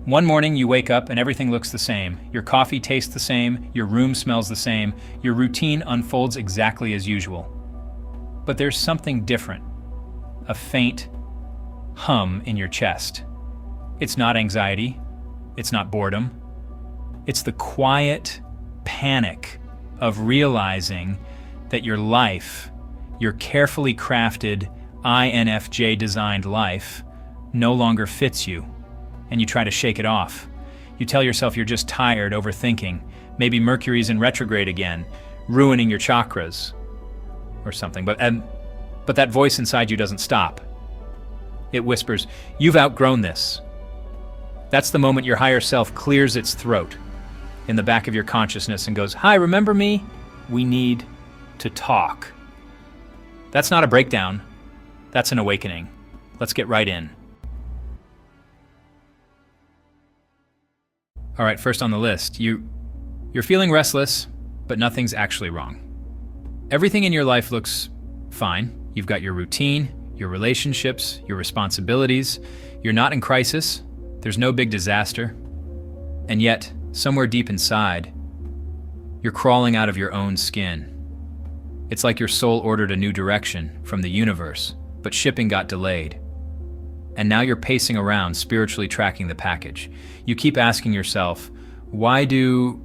One morning you wake up and everything looks the same. Your coffee tastes the same, your room smells the same, your routine unfolds exactly as usual. But there's something different, a faint hum in your chest. It's not anxiety, it's not boredom. It's the quiet panic of realizing that your life, your carefully crafted INFJ designed life, no longer fits you, and you try to shake it off. You tell yourself you're just tired, overthinking, maybe Mercury's in retrograde again, ruining your chakras or something. But that voice inside you doesn't stop. It whispers, "You've outgrown this." That's the moment your higher self clears its throat in the back of your consciousness and goes, "Hi, remember me? We need to talk." That's not a breakdown. That's an awakening. Let's get right in. All right, first on the list, you're feeling restless, but nothing's actually wrong. Everything in your life looks fine. You've got your routine, your relationships, your responsibilities. You're not in crisis. There's no big disaster. And yet, somewhere deep inside, you're crawling out of your own skin. It's like your soul ordered a new direction from the universe, but shipping got delayed. And now you're pacing around, spiritually tracking the package. You keep asking yourself, why do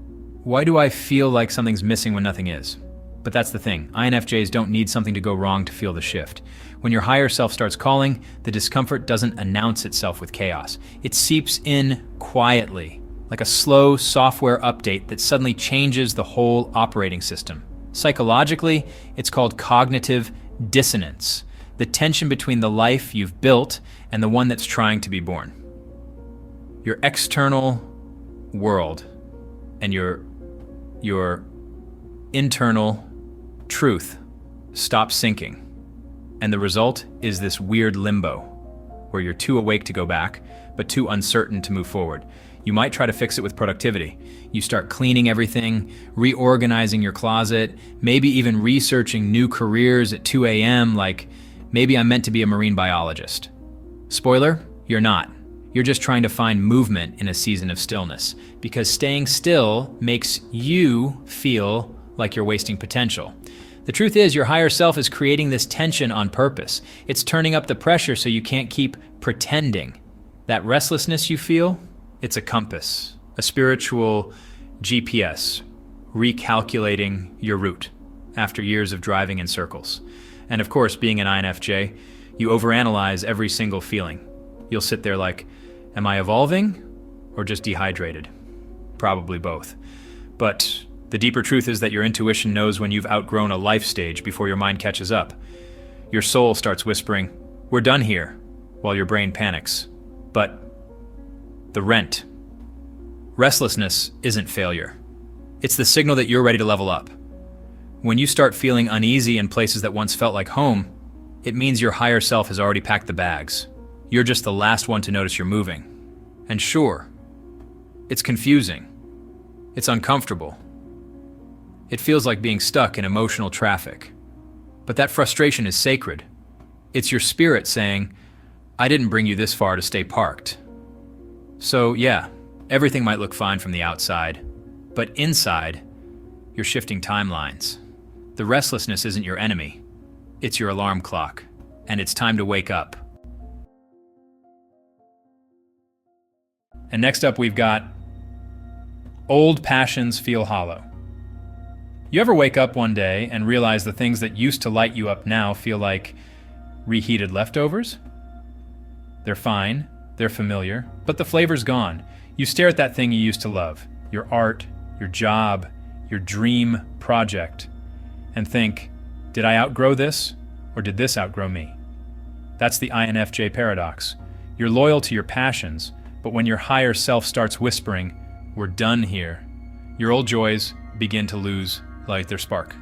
I feel like something's missing when nothing is? But that's the thing. INFJs don't need something to go wrong to feel the shift. When your higher self starts calling, the discomfort doesn't announce itself with chaos. It seeps in quietly, like a slow software update that suddenly changes the whole operating system. Psychologically, it's called cognitive dissonance, the tension between the life you've built and the one that's trying to be born. Your external world and your internal truth stop syncing. And the result is this weird limbo where you're too awake to go back, but too uncertain to move forward. You might try to fix it with productivity. You start cleaning everything, reorganizing your closet, maybe even researching new careers at 2 a.m. like, maybe I'm meant to be a marine biologist. Spoiler, you're not. You're just trying to find movement in a season of stillness, because staying still makes you feel like you're wasting potential. The truth is, your higher self is creating this tension on purpose. It's turning up the pressure so you can't keep pretending. That restlessness you feel, it's a compass, a spiritual GPS, recalculating your route after years of driving in circles. And of course, being an INFJ, you overanalyze every single feeling. You'll sit there like, am I evolving or just dehydrated? Probably both. But the deeper truth is that your intuition knows when you've outgrown a life stage before your mind catches up. Your soul starts whispering, "We're done here," while your brain panics. But the rent. Restlessness isn't failure. It's the signal that you're ready to level up. When you start feeling uneasy in places that once felt like home, it means your higher self has already packed the bags. You're just the last one to notice you're moving. And sure, it's confusing. It's uncomfortable. It feels like being stuck in emotional traffic. But that frustration is sacred. It's your spirit saying, I didn't bring you this far to stay parked. So yeah, everything might look fine from the outside, but inside, you're shifting timelines. The restlessness isn't your enemy. It's your alarm clock, and it's time to wake up. And next up, we've got old passions feel hollow. You ever wake up one day and realize the things that used to light you up now feel like reheated leftovers? They're fine, they're familiar, but the flavor's gone. You stare at that thing you used to love, your art, your job, your dream project, and think, did I outgrow this, or did this outgrow me? That's the INFJ paradox. You're loyal to your passions, but when your higher self starts whispering, we're done here, your old joys begin to lose their spark.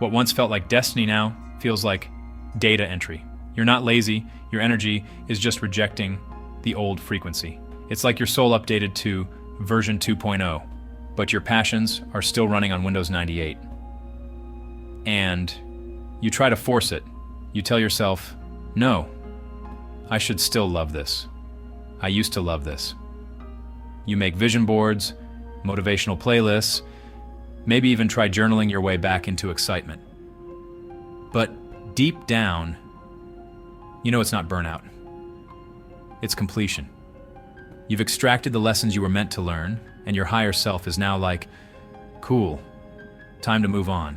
What once felt like destiny now feels like data entry. You're not lazy, your energy is just rejecting the old frequency. It's like your soul updated to version 2.0, but your passions are still running on Windows 98. And you try to force it. You tell yourself, no, I should still love this. I used to love this. You make vision boards, motivational playlists, maybe even try journaling your way back into excitement. But deep down, you know it's not burnout. It's completion. You've extracted the lessons you were meant to learn, and your higher self is now like, cool, time to move on.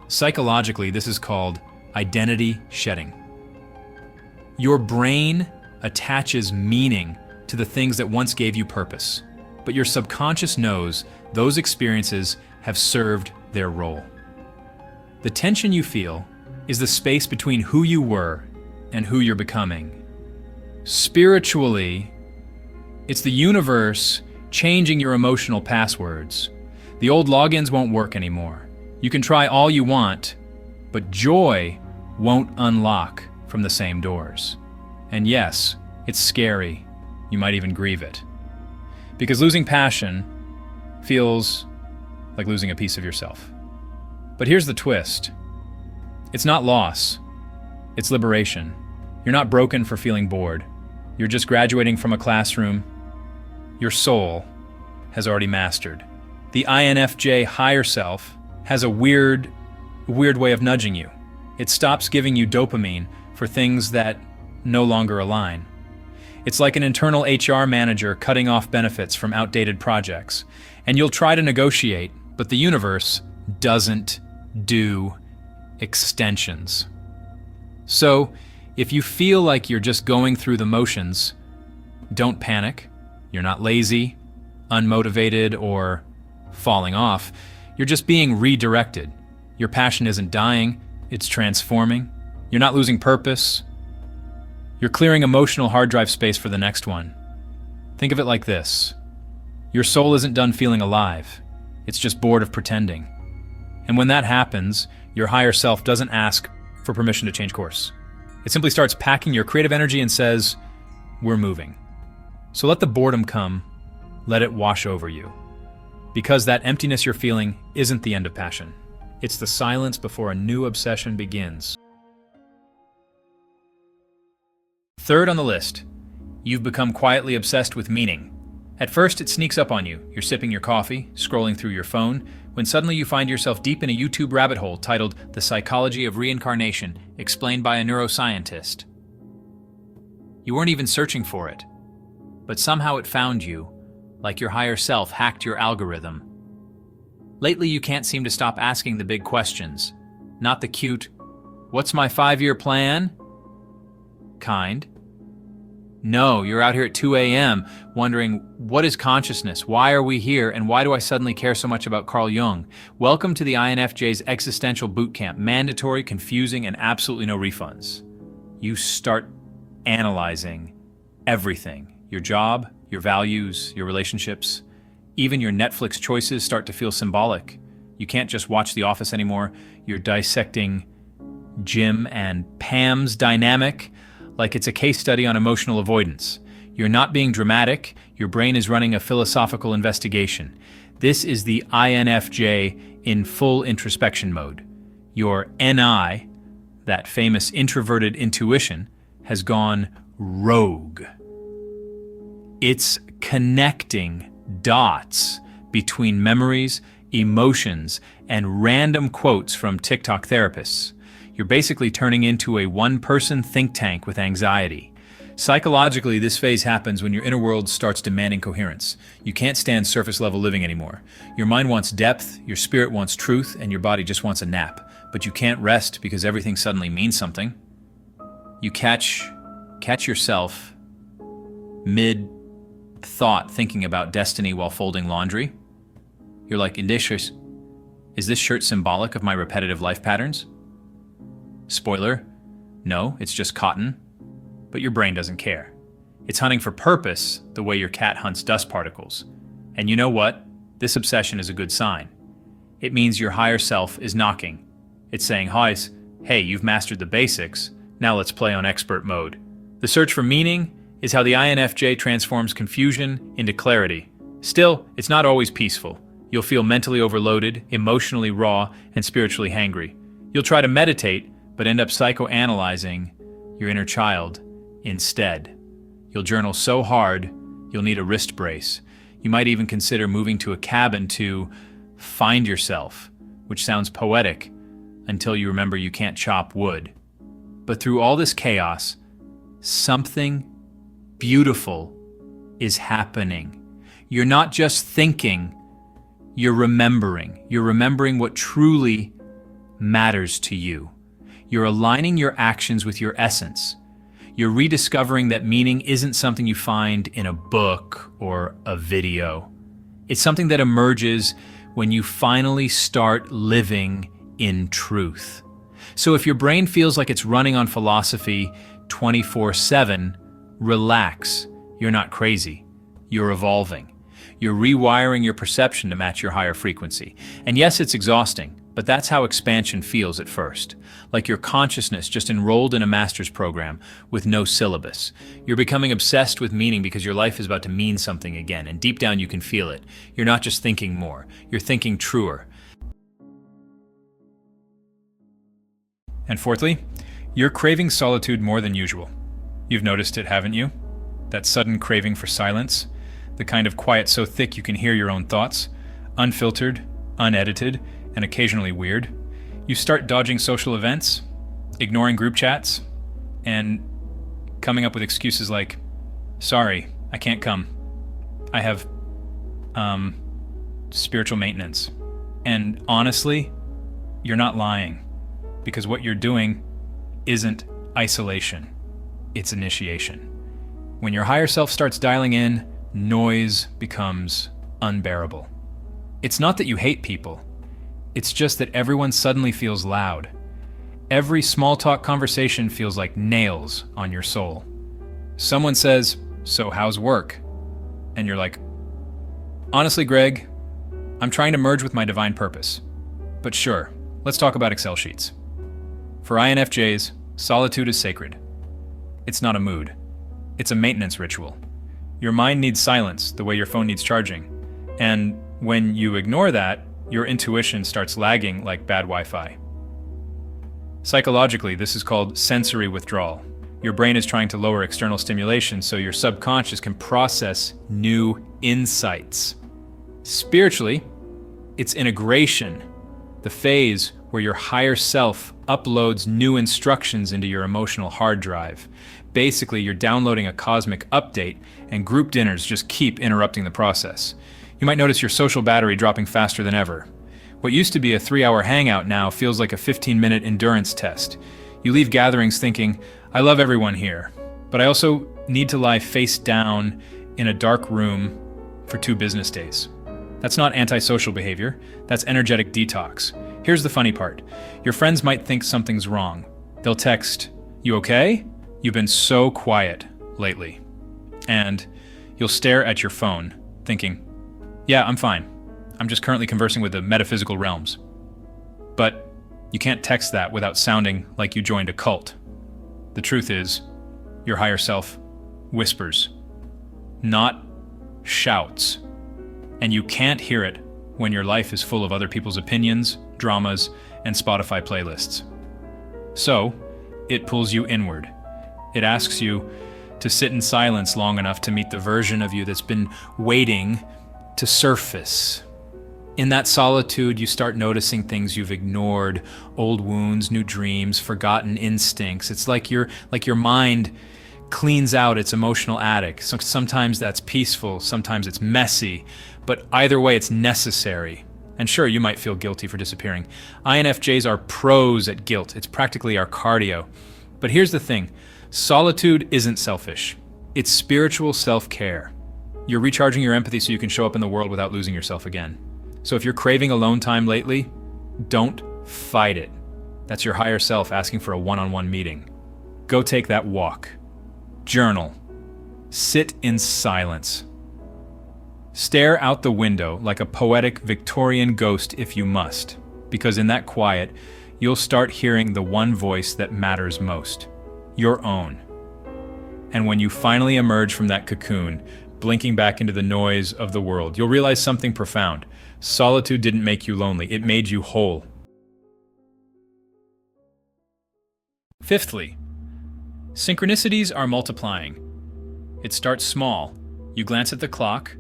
Psychologically, this is called identity shedding. Your brain attaches meaning to the things that once gave you purpose, but your subconscious knows those experiences have served their role. The tension you feel is the space between who you were and who you're becoming. Spiritually, it's the universe changing your emotional passwords. The old logins won't work anymore. You can try all you want, but joy won't unlock from the same doors. And yes, it's scary. You might even grieve it. Because losing passion feels like losing a piece of yourself. But here's the twist. It's not loss. It's liberation. You're not broken for feeling bored. You're just graduating from a classroom your soul has already mastered. The INFJ higher self has a weird way of nudging you. It stops giving you dopamine for things that no longer align. It's like an internal HR manager cutting off benefits from outdated projects. And you'll try to negotiate, but the universe doesn't do extensions. So, if you feel like you're just going through the motions, don't panic. You're not lazy, unmotivated, or falling off. You're just being redirected. Your passion isn't dying, it's transforming. You're not losing purpose. You're clearing emotional hard drive space for the next one. Think of it like this. Your soul isn't done feeling alive. It's just bored of pretending. And when that happens, your higher self doesn't ask for permission to change course. It simply starts packing your creative energy and says, we're moving. So let the boredom come, let it wash over you. Because that emptiness you're feeling isn't the end of passion. It's the silence before a new obsession begins. Third on the list, you've become quietly obsessed with meaning. At first, it sneaks up on you. You're sipping your coffee, scrolling through your phone, when suddenly you find yourself deep in a YouTube rabbit hole titled The Psychology of Reincarnation, explained by a neuroscientist. You weren't even searching for it, but somehow it found you, like your higher self hacked your algorithm. Lately, you can't seem to stop asking the big questions. Not the cute, what's my 5-year plan? Kind. No, you're out here at 2 a.m. wondering, what is consciousness? Why are we here? And why do I suddenly care so much about Carl Jung? Welcome to the INFJ's existential boot camp. Mandatory, confusing, and absolutely no refunds. You start analyzing everything. Your job, your values, your relationships, even your Netflix choices start to feel symbolic. You can't just watch The Office anymore. You're dissecting Jim and Pam's dynamic like it's a case study on emotional avoidance. You're not being dramatic. Your brain is running a philosophical investigation. This is the INFJ in full introspection mode. Your NI, that famous introverted intuition, has gone rogue. It's connecting dots between memories, emotions, and random quotes from TikTok therapists. You're basically turning into a one-person think tank with anxiety. Psychologically, this phase happens when your inner world starts demanding coherence. You can't stand surface-level living anymore. Your mind wants depth, your spirit wants truth, and your body just wants a nap. But you can't rest because everything suddenly means something. You catch yourself mid-thought thinking about destiny while folding laundry. You're like, is this shirt symbolic of my repetitive life patterns? Spoiler, no, it's just cotton. But your brain doesn't care. It's hunting for purpose the way your cat hunts dust particles. And you know what? This obsession is a good sign. It means your higher self is knocking. It's saying, hey, you've mastered the basics, now let's play on expert mode. The search for meaning is how the INFJ transforms confusion into clarity. Still, it's not always peaceful. You'll feel mentally overloaded, emotionally raw, and spiritually hangry. You'll try to meditate, but end up psychoanalyzing your inner child instead. You'll journal so hard, You'll need a wrist brace. You might even consider moving to a cabin to find yourself, which sounds poetic until you remember you can't chop wood. But through all this chaos, something beautiful is happening. You're not just thinking, you're remembering. You're remembering what truly matters to you. You're aligning your actions with your essence. You're rediscovering that meaning isn't something you find in a book or a video. It's something that emerges when you finally start living in truth. So if your brain feels like it's running on philosophy 24/7, relax. You're not crazy. You're evolving. You're rewiring your perception to match your higher frequency. And yes, it's exhausting, but that's how expansion feels at first. Like your consciousness just enrolled in a master's program with no syllabus. You're becoming obsessed with meaning because your life is about to mean something again, and deep down you can feel it. You're not just thinking more, you're thinking truer. And fourthly, you're craving solitude more than usual. You've noticed it, haven't you? That sudden craving for silence, the kind of quiet so thick you can hear your own thoughts, unfiltered, unedited, and occasionally weird. You start dodging social events, ignoring group chats, and coming up with excuses like, sorry, I can't come. I have, spiritual maintenance. And honestly, you're not lying, because what you're doing isn't isolation, it's initiation. When your higher self starts dialing in, noise becomes unbearable. It's not that you hate people. It's just that everyone suddenly feels loud. Every small talk conversation feels like nails on your soul. Someone says, "So how's work?" And you're like, "Honestly, Greg, I'm trying to merge with my divine purpose. But sure, let's talk about Excel sheets." For INFJs, solitude is sacred. It's not a mood. It's a maintenance ritual. Your mind needs silence the way your phone needs charging. And when you ignore that, your intuition starts lagging like bad Wi-Fi. Psychologically, this is called sensory withdrawal. Your brain is trying to lower external stimulation so your subconscious can process new insights. Spiritually, it's integration, the phase where your higher self uploads new instructions into your emotional hard drive. Basically, you're downloading a cosmic update, and group dinners just keep interrupting the process. You might notice your social battery dropping faster than ever. What used to be a 3-hour hangout now feels like a 15-minute endurance test. You leave gatherings thinking, I love everyone here, but I also need to lie face down in a dark room for 2 business days. That's not antisocial behavior, that's energetic detox. Here's the funny part. Your friends might think something's wrong. They'll text, "You okay? You've been so quiet lately." And you'll stare at your phone, thinking, "Yeah, I'm fine. I'm just currently conversing with the metaphysical realms." But you can't text that without sounding like you joined a cult. The truth is, your higher self whispers, not shouts. And you can't hear it when your life is full of other people's opinions, dramas, and Spotify playlists. So, it pulls you inward. It asks you to sit in silence long enough to meet the version of you that's been waiting to surface. In that solitude, you start noticing things you've ignored, old wounds, new dreams, forgotten instincts. It's like your mind cleans out its emotional attic. So sometimes that's peaceful, sometimes it's messy, but either way it's necessary. And sure, you might feel guilty for disappearing. INFJs are pros at guilt. It's practically our cardio. But here's the thing. Solitude isn't selfish. It's spiritual self-care. You're recharging your empathy so you can show up in the world without losing yourself again. So if you're craving alone time lately, don't fight it. That's your higher self asking for a one-on-one meeting. Go take that walk. Journal. Sit in silence. Stare out the window like a poetic Victorian ghost if you must, because in that quiet, you'll start hearing the one voice that matters most, your own. And when you finally emerge from that cocoon, blinking back into the noise of the world, you'll realize something profound. Solitude didn't make you lonely, it made you whole. Fifthly, synchronicities are multiplying. It starts small. You glance at the clock,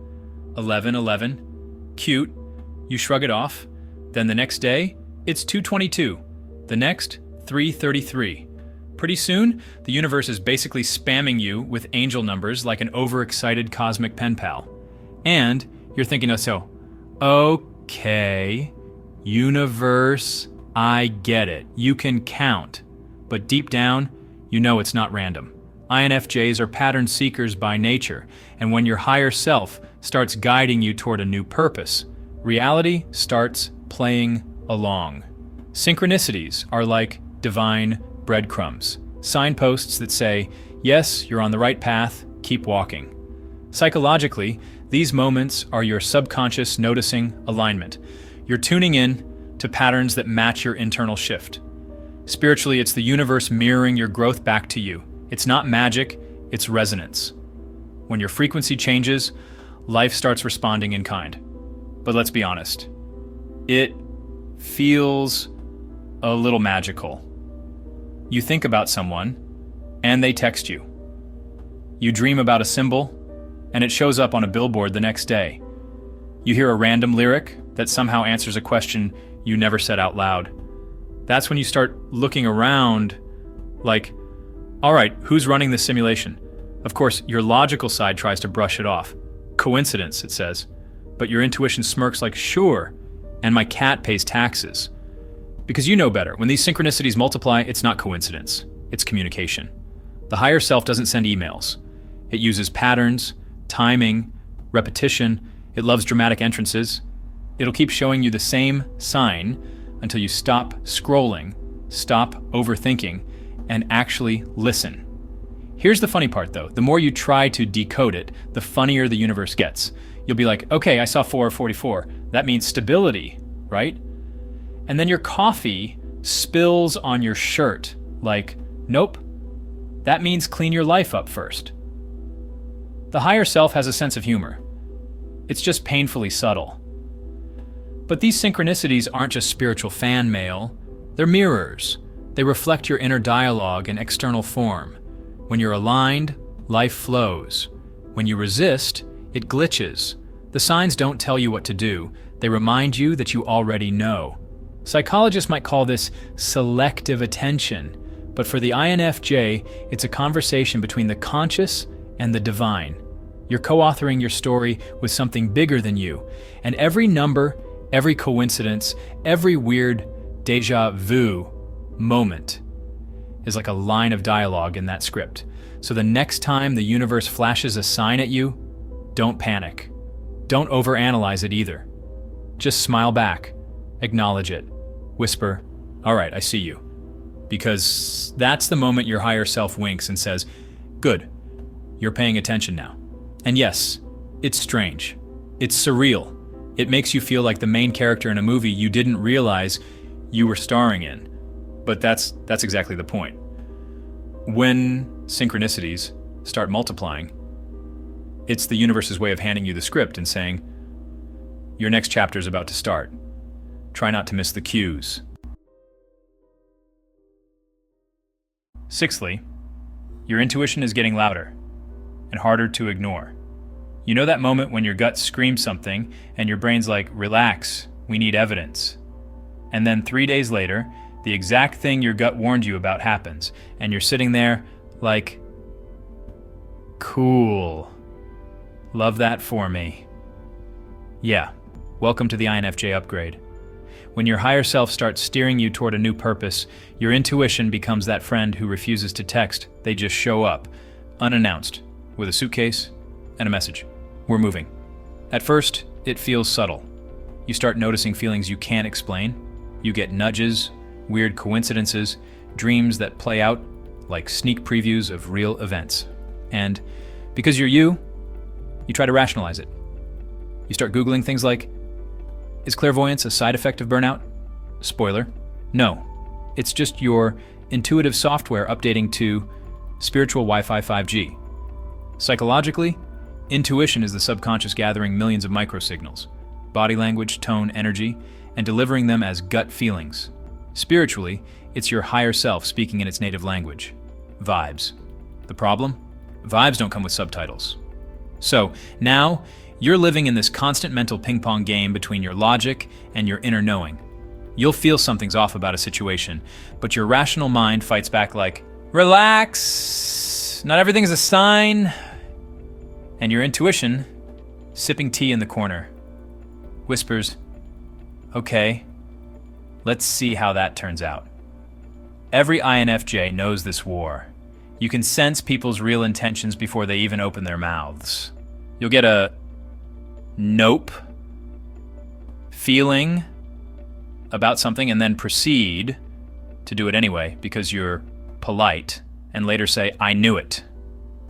11:11, cute, you shrug it off. Then the next day, it's 2:22. The next, 3:33. Pretty soon, the universe is basically spamming you with angel numbers like an overexcited cosmic pen pal. And you're thinking to yourself, okay, universe, I get it. You can count. But deep down, you know it's not random. INFJs are pattern seekers by nature, and when your higher self starts guiding you toward a new purpose, reality starts playing along. Synchronicities are like divine breadcrumbs, signposts that say, yes, you're on the right path, keep walking. Psychologically, these moments are your subconscious noticing alignment. You're tuning in to patterns that match your internal shift. Spiritually, it's the universe mirroring your growth back to you. It's not magic, it's resonance. When your frequency changes, life starts responding in kind. But let's be honest, it feels a little magical. You think about someone, and they text you. You dream about a symbol, and it shows up on a billboard the next day. You hear a random lyric that somehow answers a question you never said out loud. That's when you start looking around like, all right, who's running this simulation? Of course, your logical side tries to brush it off. Coincidence, it says. But your intuition smirks like, sure, and my cat pays taxes. Because you know better. When these synchronicities multiply, it's not coincidence. It's communication. The higher self doesn't send emails. It uses patterns, timing, repetition. It loves dramatic entrances. It'll keep showing you the same sign until you stop scrolling, stop overthinking, and actually listen. Here's the funny part though. The more you try to decode it, the funnier the universe gets. You'll be like, okay, I saw 444. That means stability, right? And then your coffee spills on your shirt. Like, nope, that means clean your life up first. The higher self has a sense of humor. It's just painfully subtle. But these synchronicities aren't just spiritual fan mail. They're mirrors. They reflect your inner dialogue in external form. When you're aligned, life flows. When you resist, it glitches. The signs don't tell you what to do. They remind you that you already know. Psychologists might call this selective attention, but for the INFJ, it's a conversation between the conscious and the divine. You're co-authoring your story with something bigger than you, and every number, every coincidence, every weird déjà vu moment is like a line of dialogue in that script. So the next time the universe flashes a sign at you, don't panic. Don't overanalyze it either. Just smile back, acknowledge it, whisper, all right, I see you. Because that's the moment your higher self winks and says, good, you're paying attention now. And yes, it's strange. It's surreal. It makes you feel like the main character in a movie you didn't realize you were starring in. But that's exactly the point. When synchronicities start multiplying, it's the universe's way of handing you the script and saying, your next chapter is about to start. Try not to miss the cues. Sixthly, your intuition is getting louder and harder to ignore. You know that moment when your gut screams something and your brain's like, relax, we need evidence. And then 3 days later, the exact thing your gut warned you about happens, and you're sitting there like, cool. Love that for me. Yeah, welcome to the INFJ upgrade. When your higher self starts steering you toward a new purpose, your intuition becomes that friend who refuses to text. They just show up, unannounced, with a suitcase and a message. We're moving. At first, it feels subtle. You start noticing feelings you can't explain. You get nudges, weird coincidences, dreams that play out like sneak previews of real events. And because you're you try to rationalize it. You start Googling things like, is clairvoyance a side effect of burnout? Spoiler, no. It's just your intuitive software updating to spiritual Wi-Fi 5G. Psychologically, intuition is the subconscious gathering millions of microsignals, body language, tone, energy, and delivering them as gut feelings. Spiritually, it's your higher self speaking in its native language, vibes. The problem? Vibes don't come with subtitles. So now you're living in this constant mental ping pong game between your logic and your inner knowing. You'll feel something's off about a situation, but your rational mind fights back like, relax, not everything's a sign. And your intuition, sipping tea in the corner, whispers, okay, let's see how that turns out. Every INFJ knows this war. You can sense people's real intentions before they even open their mouths. You'll get a nope feeling about something and then proceed to do it anyway because you're polite and later say, I knew it.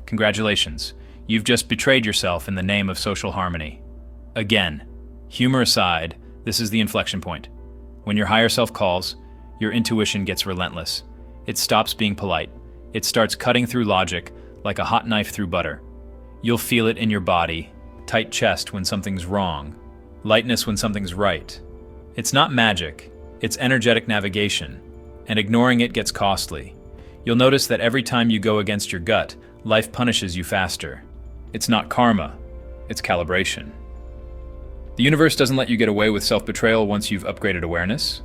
Congratulations. You've just betrayed yourself in the name of social harmony. Again, humor aside, this is the inflection point. When your higher self calls, your intuition gets relentless. It stops being polite. It starts cutting through logic like a hot knife through butter. You'll feel it in your body, tight chest when something's wrong, lightness when something's right. It's not magic, it's energetic navigation, and ignoring it gets costly. You'll notice that every time you go against your gut, life punishes you faster. It's not karma, it's calibration. The universe doesn't let you get away with self-betrayal once you've upgraded awareness.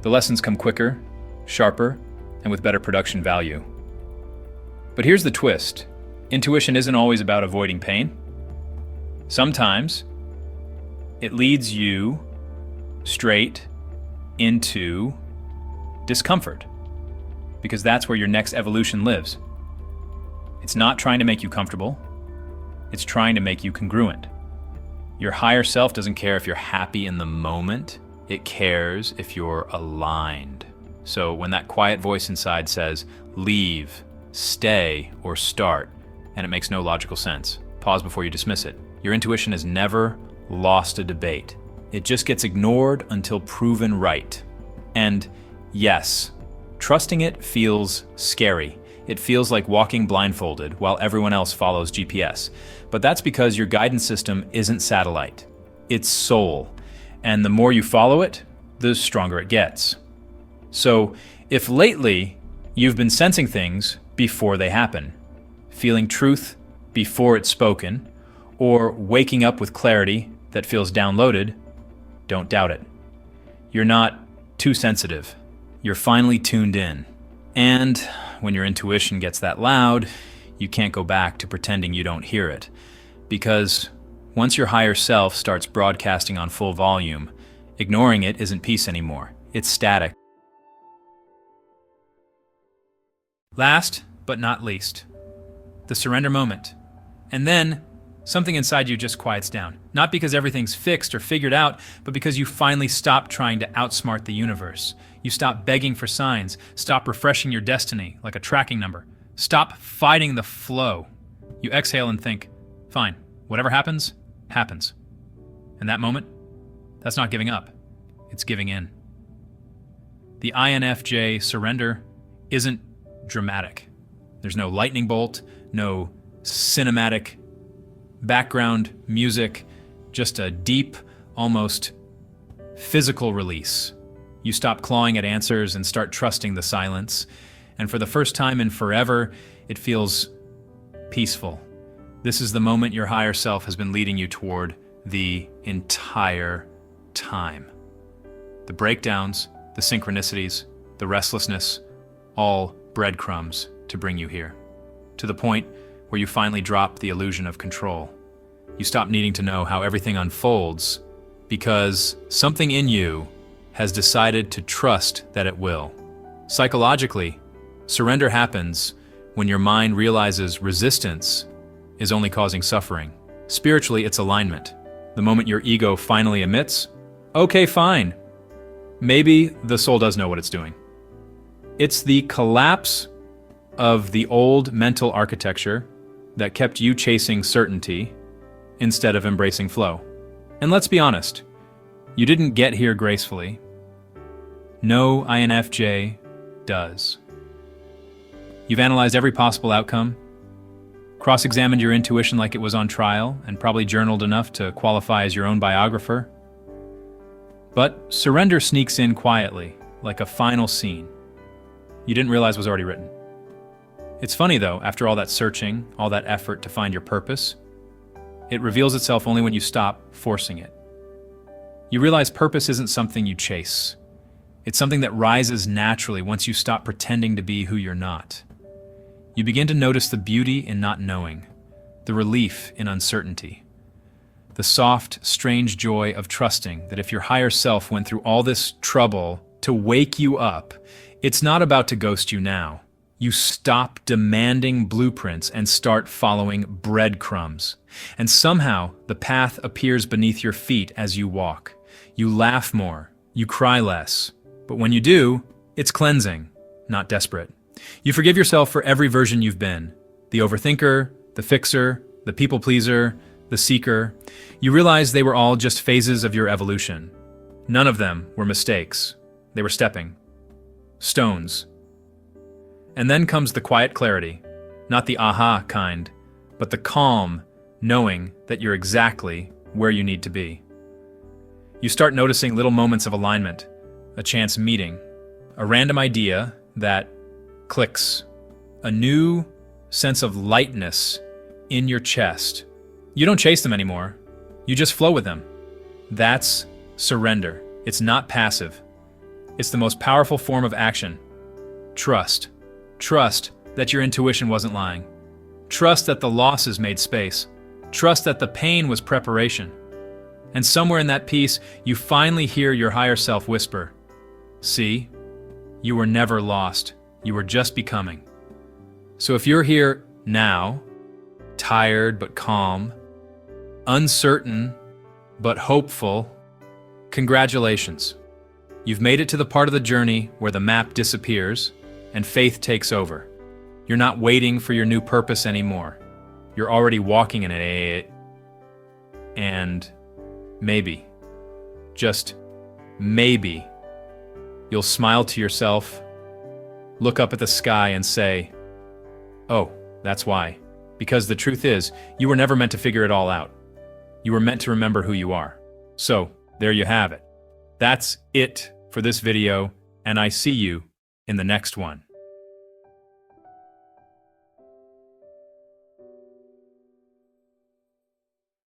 The lessons come quicker, sharper, and with better production value. But here's the twist. Intuition isn't always about avoiding pain. Sometimes it leads you straight into discomfort, because that's where your next evolution lives. It's not trying to make you comfortable, it's trying to make you congruent. Your higher self doesn't care if you're happy in the moment, it cares if you're aligned. So when that quiet voice inside says, leave, stay, or start, and it makes no logical sense, pause before you dismiss it. Your intuition has never lost a debate. It just gets ignored until proven right. And yes, trusting it feels scary. It feels like walking blindfolded while everyone else follows GPS. But that's because your guidance system isn't satellite. It's soul. And the more you follow it, the stronger it gets. So if lately you've been sensing things before they happen, feeling truth before it's spoken, or waking up with clarity that feels downloaded, don't doubt it. You're not too sensitive. You're finally tuned in. And when your intuition gets that loud, you can't go back to pretending you don't hear it. Because once your higher self starts broadcasting on full volume, ignoring it isn't peace anymore. It's static. Last but not least, the surrender moment. And then something inside you just quiets down. Not because everything's fixed or figured out, but because you finally stop trying to outsmart the universe. You stop begging for signs. Stop refreshing your destiny like a tracking number. Stop fighting the flow. You exhale and think, fine, whatever happens, happens. And that moment, that's not giving up. It's giving in. The INFJ surrender isn't dramatic. There's no lightning bolt, no cinematic background music, just a deep, almost physical release. You stop clawing at answers and start trusting the silence. And for the first time in forever, it feels peaceful. This is the moment your higher self has been leading you toward the entire time. The breakdowns, the synchronicities, the restlessness, all breadcrumbs to bring you here. To the point where you finally drop the illusion of control. You stop needing to know how everything unfolds because something in you has decided to trust that it will. Psychologically, surrender happens when your mind realizes resistance is only causing suffering. Spiritually, it's alignment. The moment your ego finally admits, okay, fine. Maybe the soul does know what it's doing. It's the collapse of the old mental architecture that kept you chasing certainty instead of embracing flow. And let's be honest, you didn't get here gracefully. No INFJ does. You've analyzed every possible outcome, cross-examined your intuition like it was on trial, and probably journaled enough to qualify as your own biographer. But surrender sneaks in quietly, like a final scene you didn't realize was already written. It's funny though, after all that searching, all that effort to find your purpose, It reveals itself only when you stop forcing it. You realize purpose isn't something you chase. It's something that rises naturally once you stop pretending to be who you're not. You begin to notice the beauty in not knowing, the relief in uncertainty, the soft, strange joy of trusting that if your higher self went through all this trouble to wake you up, it's not about to ghost you now. You stop demanding blueprints and start following breadcrumbs. And somehow, the path appears beneath your feet as you walk. You laugh more, you cry less. But when you do, it's cleansing, not desperate. You forgive yourself for every version you've been. The overthinker, the fixer, the people pleaser, the seeker. You realize they were all just phases of your evolution. None of them were mistakes. They were stepping stones. And then comes the quiet clarity, not the aha kind, but the calm, knowing that you're exactly where you need to be. You start noticing little moments of alignment, a chance meeting, a random idea that clicks, a new sense of lightness in your chest. You don't chase them anymore. You just flow with them. That's surrender. It's not passive. It's the most powerful form of action. Trust. Trust that your intuition wasn't lying. Trust that the losses made space. Trust that the pain was preparation. And somewhere in that peace, you finally hear your higher self whisper, "See, you were never lost. You were just becoming." So if you're here now, tired but calm, uncertain but hopeful, congratulations. You've made it to the part of the journey where the map disappears and faith takes over. You're not waiting for your new purpose anymore. You're already walking in it. And maybe, just maybe, you'll smile to yourself, look up at the sky and say, "Oh, that's why." Because the truth is, you were never meant to figure it all out. You were meant to remember who you are. So, there you have it. That's it for this video, and I see you in the next one.